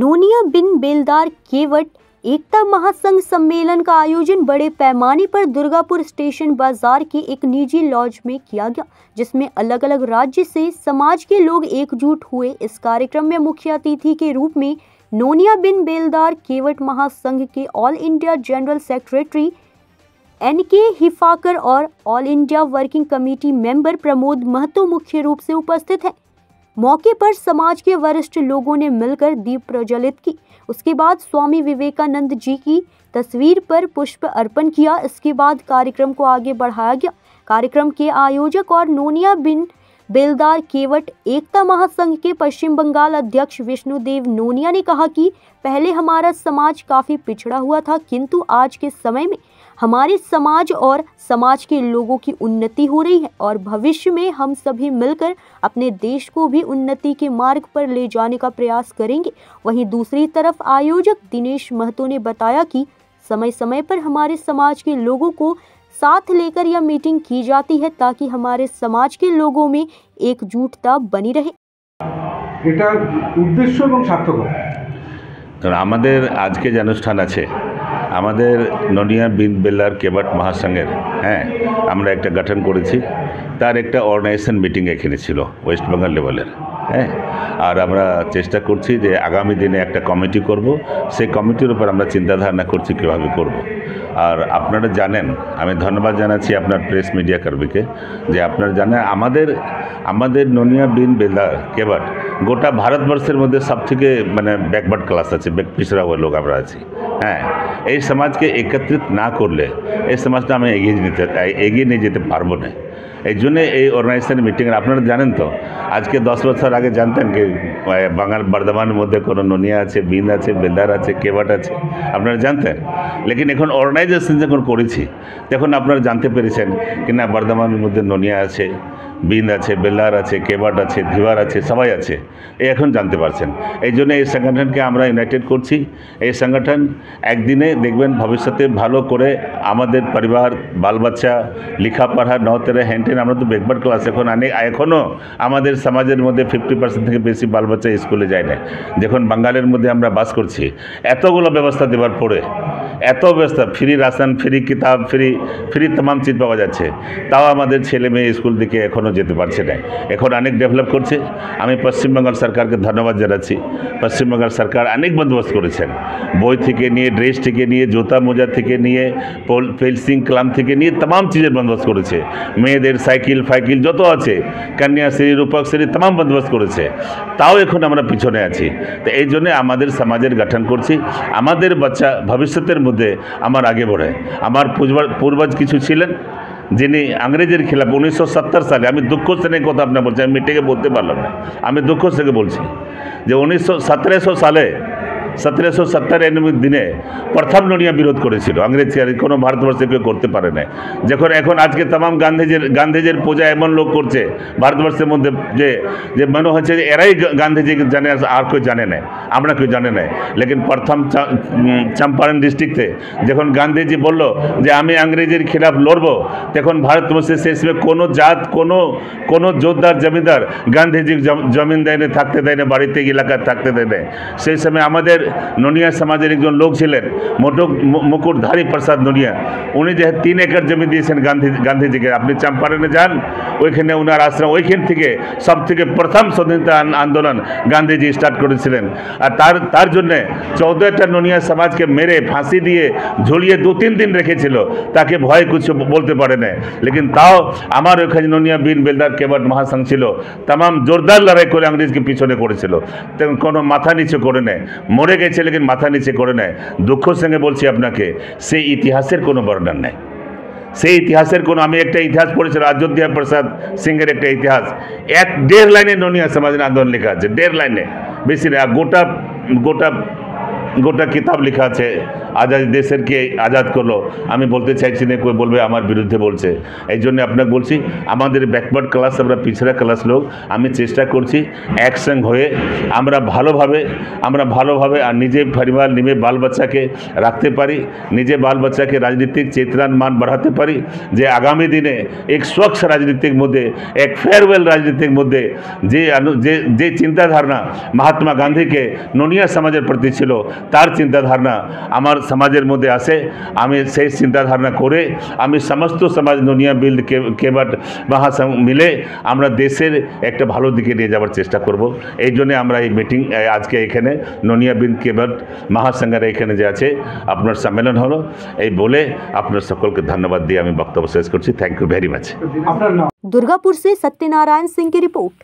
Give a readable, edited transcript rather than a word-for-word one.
नोनिया बिन बेलदार केवट एकता महासंघ सम्मेलन का आयोजन बड़े पैमाने पर दुर्गापुर स्टेशन बाजार के एक निजी लॉज में किया गया, जिसमें अलग अलग राज्य से समाज के लोग एकजुट हुए। इस कार्यक्रम में मुख्य अतिथि के रूप में नोनिया बिन बेलदार केवट महासंघ के All India General Secretary NK Hifakar और All India Working Committee member Pramod Mahato मुख्य रूप से उपस्थित हैं। मौके पर समाज के वरिष्ठ लोगों ने मिलकर दीप प्रज्वलित की। उसके बाद स्वामी विवेकानंद जी की तस्वीर पर पुष्प अर्पण किया। इसके बाद कार्यक्रम को आगे बढ़ाया गया। कार्यक्रम के आयोजक और नोनिया बिन बेलदार केवट एकता महासंघ के पश्चिम बंगाल अध्यक्ष विष्णुदेव नोनिया ने कहा कि पहले हमारा समाज काफी पिछड़ा हुआ था, किंतु आज के समय में हमारे समाज और समाज के लोगों की उन्नति हो रही है और भविष्य में हम सभी मिलकर अपने देश को भी उन्नति के मार्ग पर ले जाने का प्रयास करेंगे। वहीं दूसरी तरफ आयोजक दिनेश महतो ने बताया कि समय समय पर हमारे समाज के लोगों को साथ लेकर यह मीटिंग की जाती है ताकि हमारे समाज के लोगों में एकजुटता बनी रहे। এটার উদ্দেশ্য এবং সার্থকতা কারণ আমাদের আজকে যে অনুষ্ঠান আছে আমাদের ননিয়া বিন বেলদার কেবট মহাসংঘের আমরা একটা গঠন করেছি, তার একটা অর্গানাইজেশন মিটিং এখানে ছিল ওয়েস্ট বেঙ্গল লেভেলের। আর আমরা চেষ্টা করছি যে আগামী দিনে একটা কমিটি করব, সেই কমিটির উপর আমরা চিন্তাধারণা করছি কীভাবে করব। আর আপনারা জানেন, আমি ধন্যবাদ জানাচ্ছি আপনার প্রেস মিডিয়া কর্মীকে যে আপনারা জানেন আমাদের ননিয়া বিন বেলদার কেবট গোটা ভারতবর্ষের মধ্যে সবথেকে ব্যাকওয়ার্ড ক্লাস আছে, পিছড়া हुआ লোক আমরা আছি। এই সমাজকে একত্রিত না করলে এই সমাজটা আমি এগিয়ে নিয়ে যেতে পারবো না। এই জন্য এই অর্গানাইজেশন মিটিং আপনারা জানেন তো, আজকে 10 বছর আগে জানতেন কি বাঙাল বর্ধমানের মধ্যে কোনো ননিয়া আছে, বিন আছে, বেলদার আছে, কেবট আছে, আপনারা জানতেন? লেকিন এখন অর্গানাইজেশন যখন করেছি তখন আপনারা জানতে পেরেছেন কি না বর্ধমানের মধ্যে ননিয়া আছে, বিন আছে, বেলদার আছে, কেবট আছে, ধিওয়ার আছে, সবাই আছে, এই এখন জানতে পারছেন। এই জন্য এই সংগঠনকে আমরা ইউনাইটেড করছি। এই সংগঠন একদিনে দেখবেন ভবিষ্যতে ভালো করে আমাদের পরিবার বাল বাচ্চা লেখাপড়া নতেরে হ্যান্টেন, আমরা তো ব্যাকওয়ার্ড ক্লাস এখনও আমাদের সমাজের মধ্যে 50% থেকে বেশি বাল বাচ্চা স্কুলে যায় না। যখন বাঙালির মধ্যে আমরা বাস করছি, এতগুলো ব্যবস্থা দেওয়ার পরে, এত ব্যবস্থা, ফ্রি রাশন, ফ্রি কিতাব, ফ্রি तमाम চিজ পাওয়া যাচ্ছে, তাও আমাদের ছেলে মেয়ে স্কুল দিকে এখনও যেতে পারছে না। এখন অনেক ডেভেলপ করছে। আমি পশ্চিমবঙ্গ সরকারকে ধন্যবাদ জানাচ্ছি। পশ্চিমবঙ্গ সরকার অনেক বন্দোবস্ত করেছেন, বই থেকে নিয়ে, ড্রেস থেকে নিয়ে, জুতা মোজা থেকে নিয়ে, পেন্সিল কলম থেকে নিয়ে तमाम চিজের বন্দোবস্ত করেছে। মেয়েদের সাইকেল ফাইকেল যত আছে, কন্যাশ্রী, রূপকশ্রী तमाम বন্দোবস্ত করেছে। তাও এখন আমরা পিছনে আছি। তো এই জন্য আমাদের সমাজের গঠন করছি। আমাদের বাচ্চা ভবিষ্যতের মধ্যে আমার আগে बढ़े। আমার পূর্বজ কিছু ছিলেন যিনি ইংরেজের খিলাফ 1970 সালে, আমি দুঃখ শ্রেণীর কথা আপনার বলছি, আমি মিটিংয়ে বলতে পারলাম না, আমি দুঃখ থেকে বলছি যে 1700 সালে 1770 দিনে প্রথম ননিয়া বিরোধ করেছিল ইংরেজ, কোনো ভারতবর্ষে কেউ করতে পারে না। যখন এখন আজকে तमाम গান্ধীজির পূজা এমন লোক করছে ভারতবর্ষের মধ্যে যে মনে হচ্ছে যে এরাই গান্ধীজিকে জানে, আর কেউ জানে না, আমরা কেউ জানে না। লেকিন প্রথম চম্পারণ ডিস্ট্রিক্টে যখন গান্ধীজি বলল যে আমি ইংরেজের খিলাফ লড়বো, তখন ভারতবর্ষে শেষে কোনো জাত, কোনো জোরদার জমিদার গান্ধীজির জমিন দেয় না, থাকতে দেয় না, বাড়িতে এলাকায় থাকতে দেয় না। সেই সময় আমাদের ননিয়া সমাজের একজন লোক ছিলেন মুকুটধারী প্রসাদ ননিয়া, উনি যে 3 একর জমি দিয়েছেন গান্ধীজিকে। আপনি চম্পারণে যান, ওইখানে ওনার আশ্রম, ওইখান থেকে সব থেকে প্রথম স্বাধীনতা আন্দোলন গান্ধীজি স্টার্ট করেছিলেন। আর তার জন্য 14টা ননিয়া সমাজকে মেরে ফাঁসি দিয়ে ঝুলিয়ে 2-3 দিন রেখেছিল, তাকে ভয় কিছু বলতে পারে না। লেকিন তাও আমার ওইখানে ননিয়া বিন বেলদার কেবট মহাসংঘ ছিল, तमाम জোরদার লড়াই করে ইংরেজকে পিছনে করেছিল, তখন কোনো মাথা নিচু করে নেয়, মরে গেছে লেকিন মাথা নিচে করে নেয়। দুঃখের সঙ্গে বলছি আপনাকে, সেই ইতিহাসের কোনো বর্ণনা নেই। সেই ইতিহাসের কোনো, আমি একটা ইতিহাস পড়েছিলাম অযোধ্যা প্রসাদ সিংহের একটা ইতিহাস, 1-1.5 লাইনে ননিয়া সমাজের আন্দোলন লেখা আছে, 1.5 লাইনে, বেশি না। গোটা গোটা কিতাব লেখা আছে আজাদ দেশের কে আজাদ করলো। আমি বলতে চাইছি না কেউ বলবে আমার বিরুদ্ধে বলছে, এই জন্য আপনাকে বলছি আমাদের ব্যাকওয়ার্ড ক্লাস, আমরা পিছড়া ক্লাস লোক, আমি চেষ্টা করছি একসঙ্গ হয়ে আমরা ভালোভাবে আর নিজে পরিবার নিজে বাল বাচ্চাকে রাখতে পারি, নিজে বাল বাচ্চাকে রাজনীতিক চেতনার মান বাড়াতে পারি, যে আগামী দিনে এক স্বচ্ছ রাজনীতির মধ্যে, এক ফেয়ারওয়েল রাজনীতির মধ্যে যে চিন্তাধারণা মহাত্মা গান্ধীকে ননিয়া সমাজের প্রতি ছিল, তার চিন্তাধারণা আমার সমাজের মধ্যে আসে। আমি সেই চিন্তাধারণা করে আমি সমস্ত সমাজ ননিয়া বিল্ড কেবাট মহাসংঘ মিলে আমরা দেশের একটা ভালো দিকে নিয়ে যাওয়ার চেষ্টা করব। এই জন্য আমরা এই মিটিং আজকে এখানে ননিয়া বিল্ড কেবাট মহাসংঘের এখানে যে আছে আপনার সম্মেলন হলো, এই বলে আপনার সকলকে ধন্যবাদ দিয়ে আমি বক্তব্য শেষ করছি। Thank you very much. আপনার নাম? दुर्गापुर से सत्यनारायण सिंह की रिपोर्ट।